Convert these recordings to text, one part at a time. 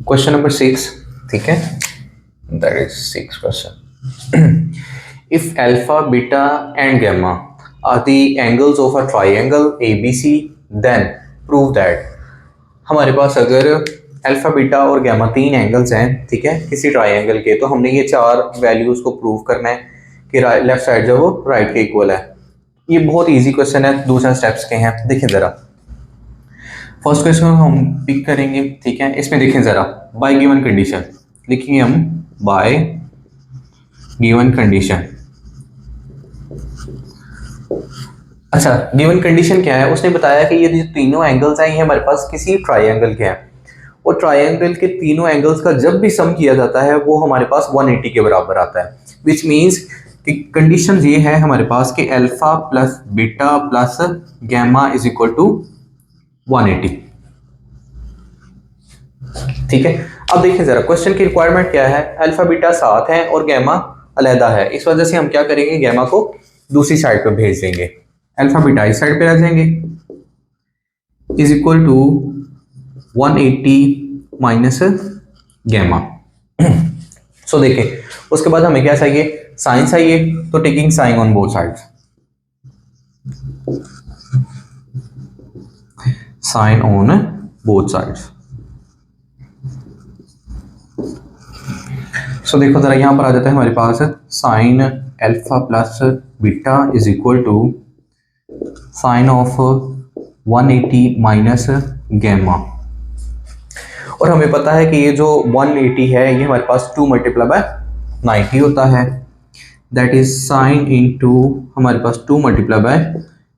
Question number 6, ठीक है, that is 6 question. If alpha, beta and gamma are the angles of a triangle ABC, then prove that. हमारे पास अगर alpha, beta और gamma तीन angles हैं, ठीक है, किसी ट्राइंगल के, तो हमने ये चार वैल्यूज को प्रूव करना है कि लेफ्ट साइड जो वो राइट के इक्वल है. ये बहुत इजी क्वेश्चन है, दूसरा स्टेप्स के हैं. देखें ज़रा, फर्स्ट क्वेश्चन हम पिक करेंगे, ठीक है. इसमें देखें ज़रा, बाय गिवन कंडीशन लिखेंगे हम, बाय गिवन कंडीशन. अच्छा, गिवन कंडीशन क्या है? उसने बताया कि ये जो तीनों एंगल्स हैं ये हमारे पास किसी ट्राइंगल के हैं, और ट्राइंगल के तीनों एंगल्स का जब भी सम किया जाता है वो हमारे पास 180 के बराबर आता है. विच मीन्स कि कंडीशन ये है हमारे पास कि alpha plus beta plus gamma is equal to 180. ठीक है. अब देखिए जरा, क्वेश्चन की रिक्वायरमेंट क्या है? अल्फा बीटा साथ है और गैमा अलहदा है. इस वजह से हम क्या करेंगे, गैमा को दूसरी साइड पर भेज देंगे, अल्फा बीटा इस साइड पे रख जाएंगे, is equal to 180 minus gamma. So देखें, उसके बाद हमें क्या चाहिए, साइन चाहिए, तो taking sine on both sides, sine on both sides. So देखो जरा, यहां पर आ जाता है हमारे पास sine alpha plus beta is equal to sine of 180 minus gamma. और हमें पता है कि ये जो 180 है ये हमारे पास 2 मल्टीप्लाई बाय 90 होता है, दैट इज साइन इनटू हमारे पास 2 multiply by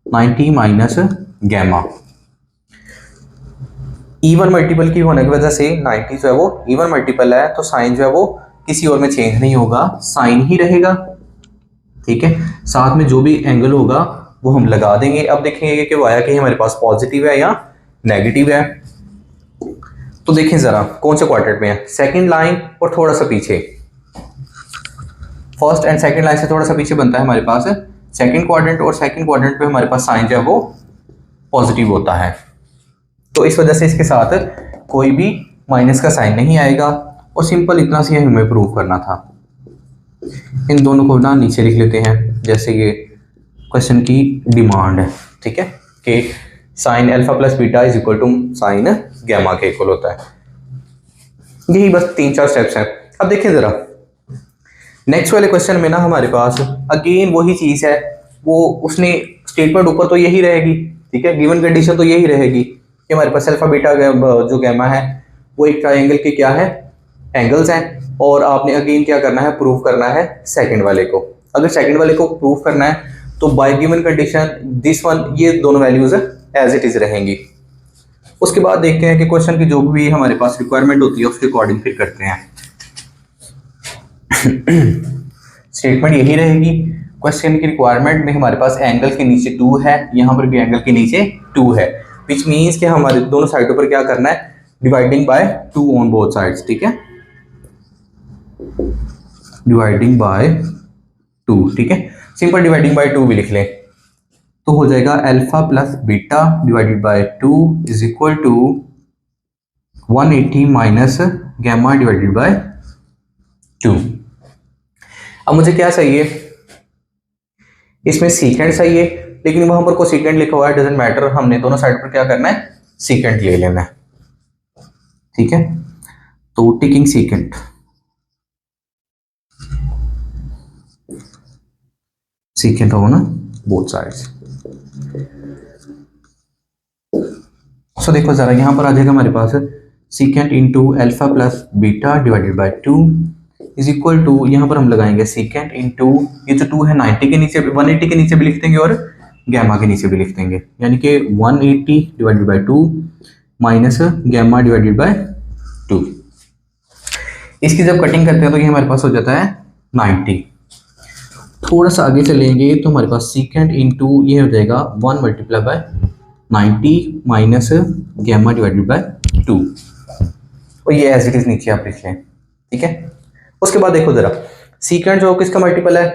90 minus gamma. Even multiple की होने की वजह से 90 जो है वो इवन मल्टीपल है, तो साइन जो है वो किसी और में चेंज नहीं होगा, साइन ही रहेगा. ठीक है. साथ में जो भी एंगल होगा वो हम लगा देंगे. अब देखेंगे कि वो आया कि हमारे पास पॉजिटिव है या नेगेटिव है. तो देखें जरा कौन से क्वाड्रेंट में है, सेकंड लाइन और थोड़ा सा पीछे, फर्स्ट एंड सेकंड लाइन से थोड़ा सा पीछे बनता है हमारे पास सेकंड क्वाड्रेंट, और सेकंड क्वाड्रेंट पे हमारे पास साइन जो है वो पॉजिटिव होता है. तो इस वजह से इसके साथ कोई भी माइनस का साइन नहीं आएगा. और सिंपल इतना सी हमें प्रूव करना था. इन दोनों को ना नीचे लिख लेते हैं, जैसे ये क्वेश्चन की डिमांड है. ठीक है, कि sine alpha plus beta is equal to sine gamma के इक्वल होता है. यही बस 3-4 स्टेप्स हैं. अब देखिए जरा, नेक्स्ट वाले क्वेश्चन में ना हमारे पास अगेन वही चीज है, वो उसने स्टेटमेंट ऊपर तो यही रहेगी, ठीक है, गिवन कंडीशन तो यही रहेगी कि हमारे पास अल्फा बीटा जो गैमा है वो एक ट्राइंगल के क्या है, एंगल्स हैं, और आपने अगेन क्या करना है, प्रूव करना है सेकंड वाले को. अगर सेकंड वाले को प्रूव करना है तो bye given condition this one, ये दोनों वैल्यूज एज इट इज रहेंगी. उसके बाद देखते हैं कि क्वेश्चन की जो भी हमारे पास रिक्वायरमेंट होती है उसके अकॉर्डिंग फिर करते हैं. स्टेटमेंट यही रहेगी. क्वेश्चन की रिक्वायरमेंट में हमारे पास एंगल के नीचे 2 है, यहां पर भी एंगल के नीचे 2 है, विच मीन्स कि हमारे दोनों साइडों पर क्या करना है, dividing by 2 on both sides. ठीक है, डिवाइडिंग बाय 2. ठीक है, सिंपल डिवाइडिंग बाय 2 भी लिख लें तो हो जाएगा alpha plus beta divided by 2 is equal to 180 minus gamma divided by 2. अब मुझे क्या चाहिए, इसमें सीकेंड चाहिए, लेकिन वहां पर कोई सीकेंड लिखा हुआ है, डजंट मैटर, हमने दोनों साइड पर क्या करना है, सीकेंड ले लेना है. ठीक है, तो taking secant, secant on both sides. So देखो जरा, यहां पर आ जाएगा हमारे पास secant into alpha plus beta divided by 2 is equal to, यहां पर हम लगाएंगे सीकेंड इंटू, ये जो 2 है 90 के नीचे 180 के नीचे भी लिख देंगे और गैमा के नीचे भी लिख देंगे, यानी कि 180 divided by 2 minus gamma divided by 2. इसकी जब कटिंग करते हैं तो ये हमारे पास हो जाता है 90. थोड़ा सा आगे चलेंगे तो हमारे पास सीकेंड इंटू ये हो जाएगा 1 multiply by 90 minus gamma divided by 2, और ये एज इट इज नीचे आप लिख लें. ठीक है, उसके बाद देखो जरा, सीकेंड जो किसका मल्टीपल है,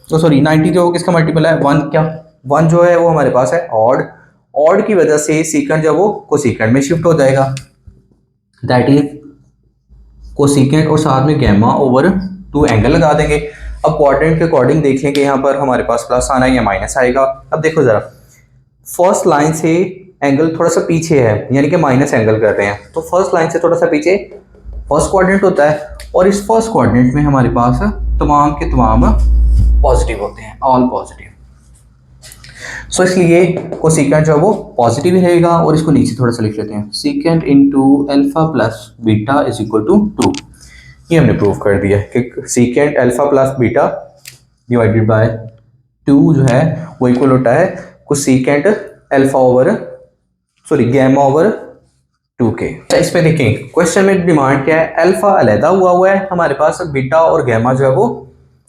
तो सॉरी 90 जो किसका मल्टीपल है, 1, क्या 1 जो है वो हमारे पास है ऑड, ऑड की वजह से सीकेंड जो वो कोसेकेंड में शिफ्ट हो जाएगा, दैट इज कोसिकेंट और साथ में गैमा ओवर 2 एंगल लगा देंगे। अब क्वाड्रेंट के अकॉर्डिंग देख लें कि यहाँ पर हमारे पास प्लस आना है या माइनस आएगा। अब देखो ज़रा, फर्स्ट लाइन से एंगल थोड़ा सा पीछे है, यानी कि माइनस एंगल कर रहे हैं, तो फर्स्ट लाइन से थोड़ा सा पीछे फर्स्ट क्वाड्रेंट होता है, और इस फर्स्ट क्वाड्रेंट में हमारे पास तमाम के तमाम पॉजिटिव होते हैं, ऑल पॉजिटिव। सो इसलिए कोसिकेंट जो है वो पॉजिटिव ही रहेगा, और इसको नीचे थोड़ा सा लिख लेते हैं, secant into alpha plus beta is equal to 2। ये हमने प्रूव कर दिया कि secant alpha plus beta divided by 2 जो है वो इक्वल होता है cosecant alpha over gamma over 2 के। इसमें देखें क्वेश्चन में डिमांड क्या है, अल्फा अलहदा हुआ है हमारे पास, बीटा और गैमा जो है वो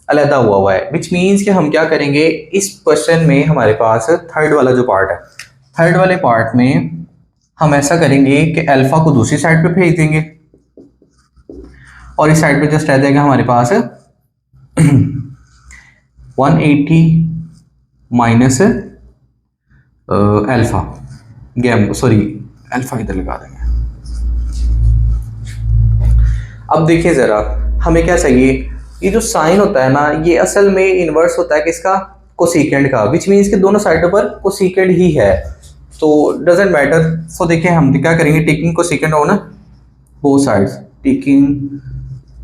अलहदा हुआ है, विच मीन्स कि हम क्या करेंगे इस क्वेश्चन में हमारे पास थर्ड वाला जो पार्ट है, थर्ड वाले पार्ट में हम ऐसा करेंगे कि अल्फा को दूसरी साइड पे भेज देंगे, और इस साइड पे जस्ट रह जाएगा हमारे पास 180 माइनस अल्फा अल्फा इधर लगा देंगे। अब देखिए जरा, हमें क्या चाहिए, ये जो साइन होता है ना, ये असल में इनवर्स होता है किसका, कोसिकेंट का, विच मीन्स कि दोनों साइडों पर कोसिकेंट ही है, तो डजेंट मैटर। सो देखिए हम क्या करेंगे, taking cosecant on both sides, taking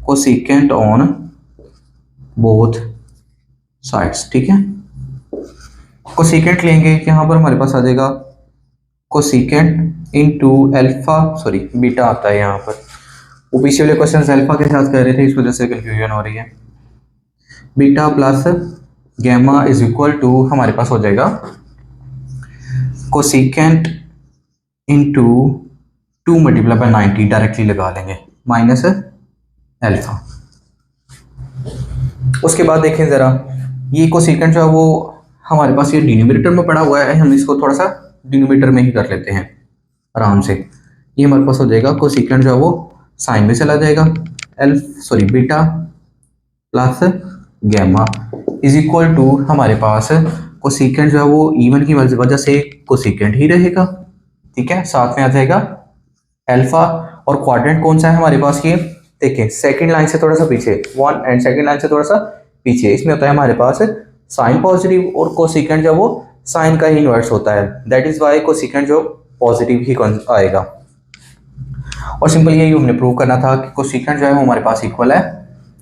cosecant on both sides, ठीक है। कोसिकेंट लेंगे, यहाँ पर हमारे पास आ जाएगा कोसिकेंट इनटू अल्फा बीटा आता है यहाँ पर, वो पीछे वाले क्वेश्चन अल्फा के साथ कर रहे थे, इस वजह से कंफ्यूजन हो रही है। Beta plus gamma is equal to हमारे पास हो जाएगा cosecant into 2 multiply by 90, directly लगा लेंगे, माइनस अल्फा। उसके बाद देखें ज़रा, ये कोसिकेंट जो है वो हमारे पास ये डिनोमिनेटर में पड़ा हुआ है, हम इसको थोड़ा सा डिनोमिनेटर में ही कर लेते हैं आराम से। ये हमारे पास हो जाएगा कोसिकेंट जो है वो साइन में चला जाएगा, beta plus gamma is equal to हमारे पास कोसिकेंट जो है वो इवन की वजह से कोसिकेंट ही रहेगा, ठीक है। साथ में आ जाएगा अल्फा, और क्वाड्रेंट कौन सा है हमारे पास, ये देखिए सेकंड लाइन से थोड़ा सा पीछे, 1 एंड सेकंड लाइन से थोड़ा सा पीछे, इसमें होता है हमारे पास साइन पॉजिटिव, और कोसिकेंट जो वो साइन का ही इन्वर्स होता है, दैट इज वाई कोसिकेंट जो पॉजिटिव ही आएगा। और सिंपल यही हमने प्रूव करना था कि कोसिकेंट जो है वो हमारे पास इक्वल है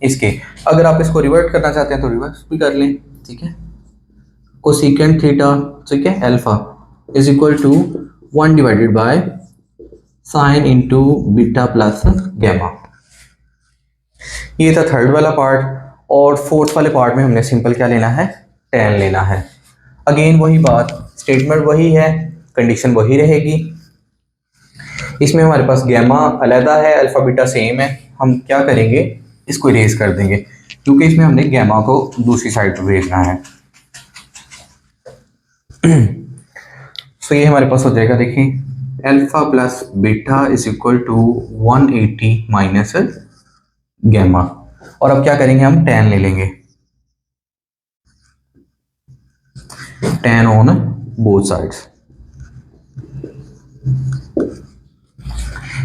इसके। अगर आप इसको रिवर्ट करना चाहते हैं तो रिवर्स भी कर लें, ठीक है। कोसिकेंट थीटा, ठीक है, alpha is equal to 1 divided by sine into beta plus gamma. ये था थर्ड वाला पार्ट, और फोर्थ वाले पार्ट में हमने सिंपल क्या लेना है, tan लेना है। अगेन वही बात, स्टेटमेंट वही है, कंडीशन वही रहेगी। इसमें हमारे पास गैमा अलहदा है, अल्फा बीटा सेम है, हम क्या करेंगे इसको इरेज कर देंगे, क्योंकि इसमें हमने गैमा को दूसरी साइड पर भेजना है। सो ये हमारे पास हो जाएगा, देखिए alpha plus beta is equal to 180 minus gamma, और अब क्या करेंगे हम tan ले लेंगे, tan ऑन बोथ साइड्स।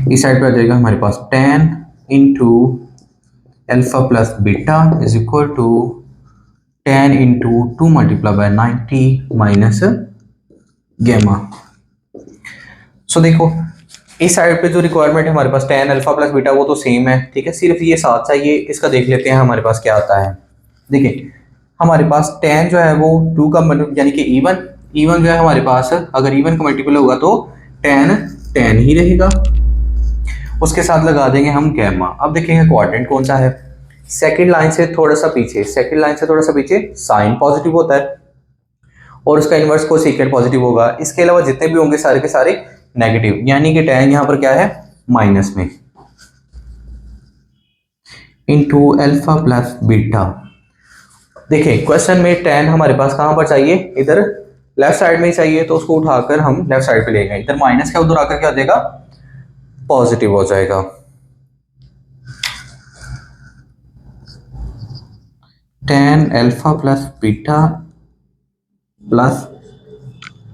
इस साइड पे आ जाएगा हमारे पास tan into alpha plus beta is equal to tan into 2 multiply by 90 minus gamma. So देखो इस साइड पे जो रिक्वायरमेंट है हमारे पास tan अल्फा प्लस बीटा वो तो सेम है, ठीक है, सिर्फ ये साथ चाहिए, इसका देख लेते हैं हमारे पास क्या आता है। देखिए हमारे पास tan जो है वो 2 का यानी कि इवन जो है हमारे पास, अगर इवन का मल्टीपल होगा तो tan ही रहेगा, उसके साथ लगा देंगे हम गैमा। अब देखेंगे क्वाड्रेंट कौन सा है, सेकंड लाइन से थोड़ा सा पीछे, साइन पॉजिटिव होता है, और उसका इन्वर्स कोसिकेंट पॉजिटिव होगा, इसके अलावा जितने भी होंगे सारे के सारे नेगेटिव, यानी कि tan यहाँ पर क्या है माइनस में, इंटू अल्फा प्लस बीटा। देखिए क्वेश्चन में tan हमारे पास कहाँ पर चाहिए, इधर लेफ्ट साइड में ही चाहिए, तो उसको उठाकर हम लेफ्ट साइड पे ले गए, इधर माइनस का उधर आकर क्या हो जाएगा पॉजिटिव हो जाएगा। tan alpha plus beta plus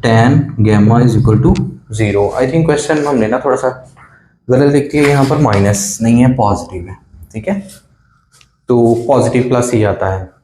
tan gamma is equal to 0। I think question हमने ना थोड़ा सा गलत लिखती है यहाँ पर माइनस नहीं है, पॉजिटिव है। ठीक है, तो पॉजिटिव प्लस ही आता है।